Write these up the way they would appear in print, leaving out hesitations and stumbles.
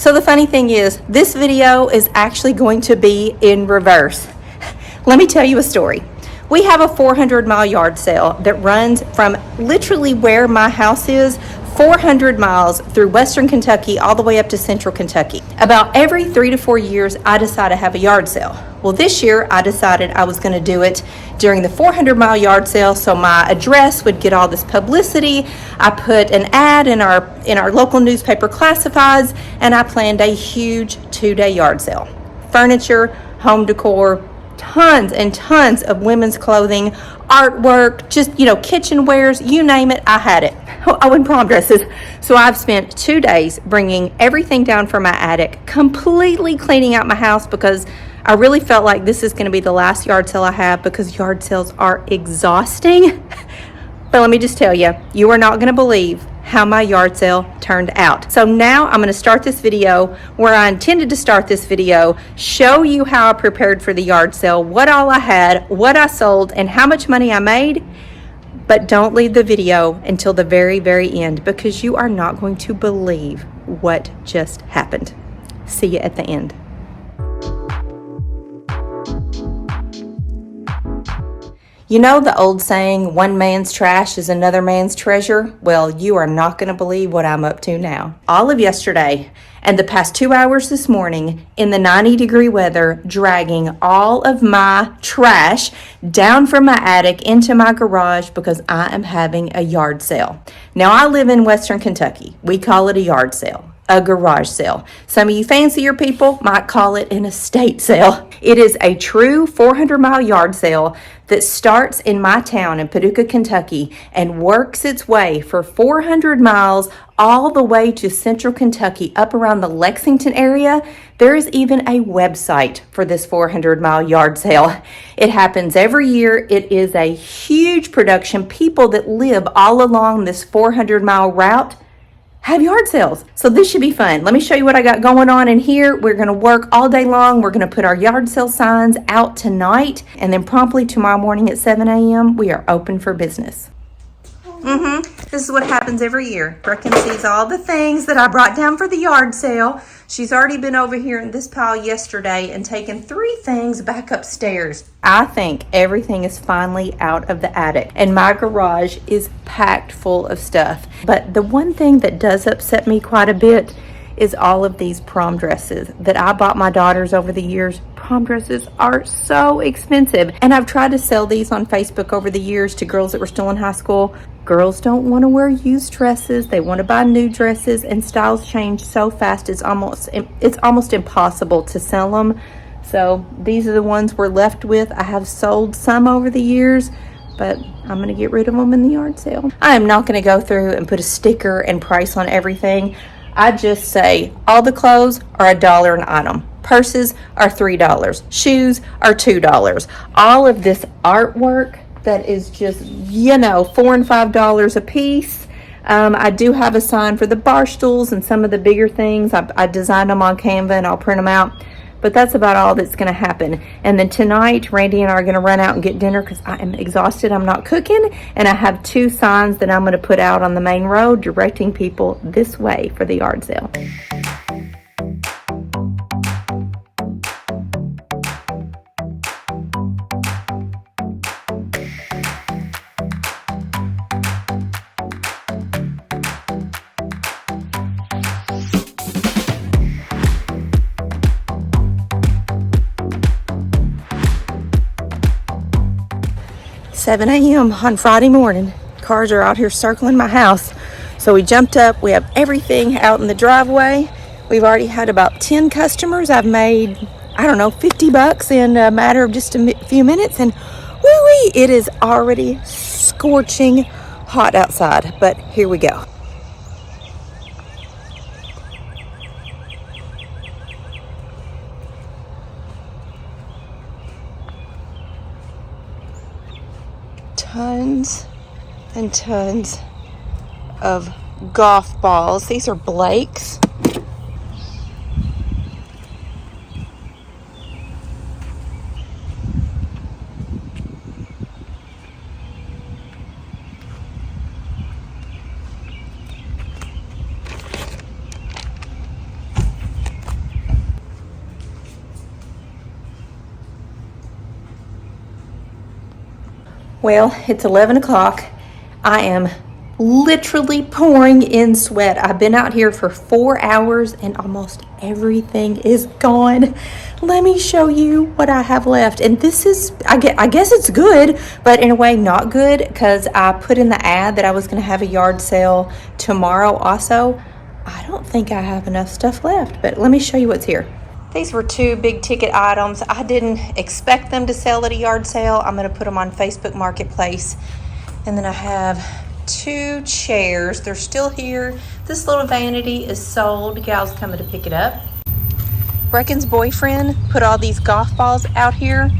So the funny thing is, this video is actually going to be in reverse. Let me tell you a story. We have a 400-mile yard sale that runs from literally where my house is, 400 miles through western Kentucky all the way up to central Kentucky. About every 3 to 4 years, I decide to have a yard sale. Well, this year I decided I was going to do it during the 400-mile yard sale, so my address would get all this publicity. I put an ad in our local newspaper classifieds, and I planned a huge 2-day yard sale. Furniture, home decor, tons and tons of women's clothing, artwork, just, kitchenwares, you name it, I had it. Oh, and prom dresses. So I've spent 2 days bringing everything down from my attic, completely cleaning out my house, because I really felt like this is going to be the last yard sale I have, because yard sales are exhausting. But let me just tell you, you are not going to believe how my yard sale turned out. So now I'm going to start this video where I intended to start this video, show you how I prepared for the yard sale, what all I had, what I sold, and how much money I made. But don't leave the video until the very, very end, because you are not going to believe what just happened. See you at the end. You know the old saying, one man's trash is another man's treasure? Well, you are not going to believe what I'm up to now. All of yesterday and the past 2 hours this morning in the 90-degree weather, dragging all of my trash down from my attic into my garage because I am having a yard sale. Now, I live in western Kentucky. We call it a yard sale. A garage sale. Some of you fancier people might call it an estate sale. It is a true 400-mile yard sale that starts in my town in Paducah, Kentucky, and works its way for 400 miles all the way to central Kentucky, up around the Lexington area. There is even a website for this 400-mile yard sale. It happens every year. It is a huge production. People that live all along this 400-mile route have yard sales. So this should be fun. Let me show you what I got going on in here. We're going to work all day long. We're going to put our yard sale signs out tonight, and then promptly tomorrow morning at 7 a.m. we are open for business. This is what happens every year. Brecken sees all the things that I brought down for the yard sale. She's already been over here in this pile yesterday and taken 3 things back upstairs. I think everything is finally out of the attic, and my garage is packed full of stuff. But the one thing that does upset me quite a bit is all of these prom dresses that I bought my daughters over the years. Prom dresses are so expensive, and I've tried to sell these on Facebook over the years to girls that were still in high school. Girls don't want to wear used dresses. They want to buy new dresses, and styles change so fast it's almost impossible to sell them. So these are the ones we're left with. I have sold some over the years, but I'm going to get rid of them in the yard sale. I am not going to go through and put a sticker and price on everything. I just say all the clothes are $1 an item. Purses are $3. Shoes are $2. All of this artwork that is just, $4 and $5 a piece. I do have a sign for the bar stools and some of the bigger things. I designed them on Canva and I'll print them out. But that's about all that's going to happen. And then tonight, Randy and I are going to run out and get dinner because I am exhausted. I'm not cooking. And I have 2 signs that I'm going to put out on the main road directing people this way for the yard sale. $7 a.m. on Friday morning. Cars are out here circling my house. So we jumped up. We have everything out in the driveway. We've already had about 10 customers. I've made, $50 in a matter of just a few minutes. And woo-wee, it is already scorching hot outside. But here we go. Tons and tons of golf balls. These are Blake's. Well, it's 11 o'clock. I am literally pouring in sweat. I've been out here for 4 hours and almost everything is gone. Let me show you what I have left. And this is, I guess it's good, but in a way not good, because I put in the ad that I was going to have a yard sale tomorrow also. I don't think I have enough stuff left, but let me show you what's here. These were 2 big ticket items. I didn't expect them to sell at a yard sale. I'm going to put them on Facebook Marketplace. And then I have 2 chairs. They're still here. This little vanity is sold. Gal's coming to pick it up. Brecken's boyfriend put all these golf balls out here.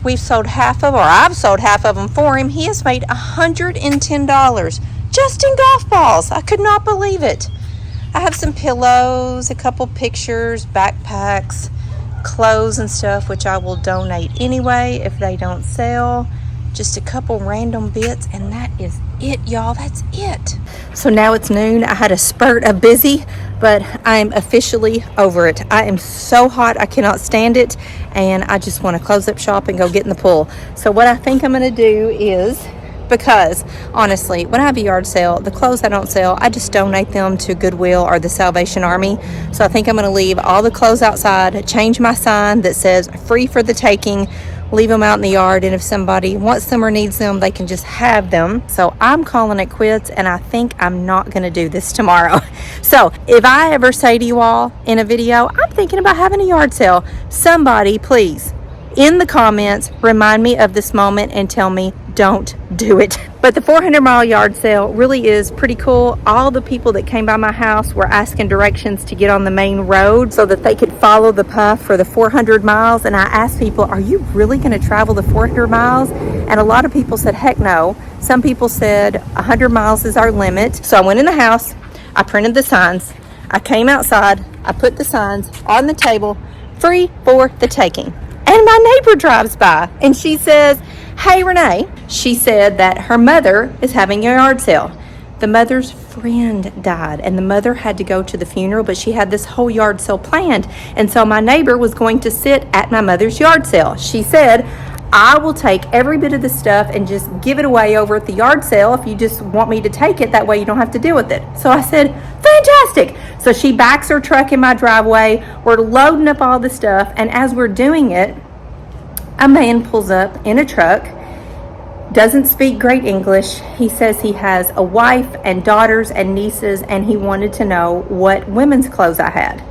We've sold half of, or I've sold half of them for him. He has made $110 just in golf balls. I could not believe it. I have some pillows, a couple pictures, backpacks, clothes and stuff, which I will donate anyway if they don't sell. Just a couple random bits, and that is it, y'all. That's it. So now it's noon. I had a spurt of busy, but I am officially over it. I am so hot, I cannot stand it, and I just want to close up shop and go get in the pool. So what I think I'm going to do is, because honestly, when I have a yard sale, the clothes I don't sell, I just donate them to Goodwill or the Salvation Army. So I think I'm going to leave all the clothes outside, change my sign that says free for the taking, leave them out in the yard, and if somebody wants them or needs them, they can just have them. So I'm calling it quits, and I think I'm not going to do this tomorrow. So if I ever say to you all in a video, I'm thinking about having a yard sale, somebody please in the comments remind me of this moment and tell me don't do it. But the 400 mile yard sale really is pretty cool. All the people that came by my house were asking directions to get on the main road so that they could follow the path for the 400 miles. And I asked people, are you really going to travel the 400 miles? And a lot of people said, heck no. Some people said 100 miles is our limit. So I went in the house, I printed the signs, I came outside, I put the signs on the table, free for the taking. And my neighbor drives by and she says, hey, Renee, she said that her mother is having a yard sale. The mother's friend died and the mother had to go to the funeral, but she had this whole yard sale planned. And so my neighbor was going to sit at my mother's yard sale. She said, I will take every bit of the stuff and just give it away over at the yard sale if you just want me to take it. That way you don't have to deal with it. So I said, fantastic. So she backs her truck in my driveway. We're loading up all the stuff. And as we're doing it, a man pulls up in a truck, doesn't speak great English. He says he has a wife and daughters and nieces, and he wanted to know what women's clothes I had.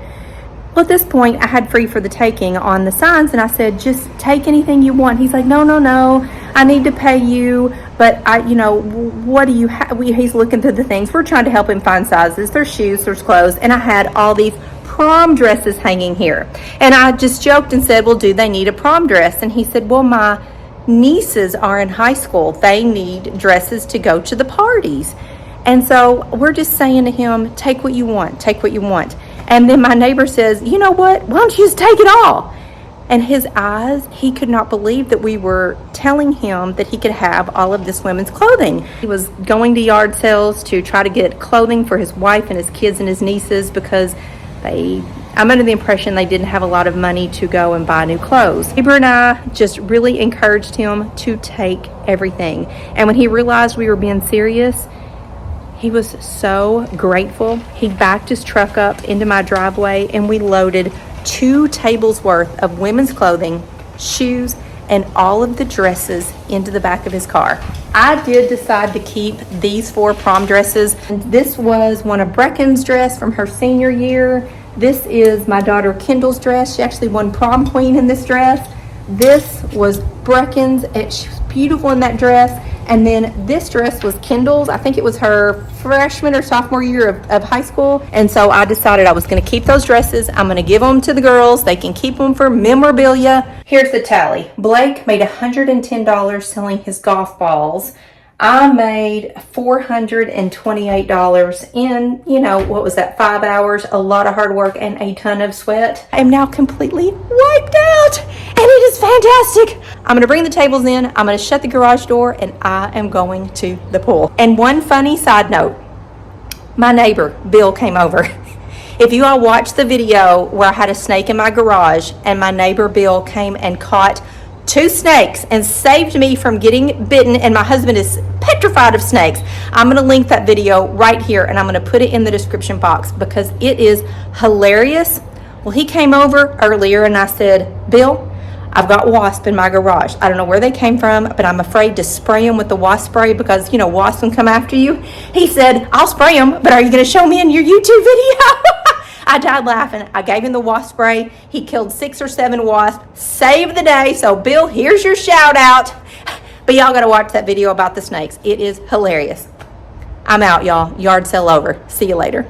Well, at this point, I had free for the taking on the signs, and I said, just take anything you want. He's like, no, I need to pay you, but what do you have? He's looking through the things. We're trying to help him find sizes. There's shoes, there's clothes, and I had all these prom dresses hanging here. And I just joked and said, well, do they need a prom dress? And he said, well, my nieces are in high school. They need dresses to go to the parties. And so we're just saying to him, take what you want, take what you want. And then my neighbor says, you know what, why don't you just take it all? And his eyes, he could not believe that we were telling him that he could have all of this women's clothing. He was going to yard sales to try to get clothing for his wife and his kids and his nieces because I'm under the impression they didn't have a lot of money to go and buy new clothes. Neighbor and I just really encouraged him to take everything. And when he realized we were being serious, he was so grateful. He backed his truck up into my driveway and we loaded 2 tables worth of women's clothing, shoes, and all of the dresses into the back of his car. I did decide to keep these 4 prom dresses. And this was one of Brecken's dress from her senior year. This is my daughter Kendall's dress. She actually won prom queen in this dress. This was Brecken's. She was beautiful in that dress. And then this dress was Kendall's. I think it was her freshman or sophomore year of high school. And so I decided I was going to keep those dresses. I'm going to give them to the girls. They can keep them for memorabilia. Here's the tally. Blake made $110 selling his golf balls. I made $428 in, what was that, 5 hours, a lot of hard work and a ton of sweat. I am now completely wiped out and it is fantastic. I'm gonna bring the tables in, I'm gonna shut the garage door, and I am going to the pool. And one funny side note, my neighbor, Bill, came over. If you all watched the video where I had a snake in my garage and my neighbor Bill came and caught 2 snakes and saved me from getting bitten, and my husband is petrified of snakes. I'm going to link that video right here, and I'm going to put it in the description box because it is hilarious. Well, he came over earlier and I said, Bill, I've got wasps in my garage. I don't know where they came from, but I'm afraid to spray them with the wasp spray because, you know, wasps can come after you. He said, I'll spray them, but are you going to show me in your YouTube video? I died laughing. I gave him the wasp spray. He killed 6 or 7 wasps, saved the day. So, Bill, here's your shout out. But y'all got to watch that video about the snakes. It is hilarious. I'm out, y'all. Yard sale over. See you later.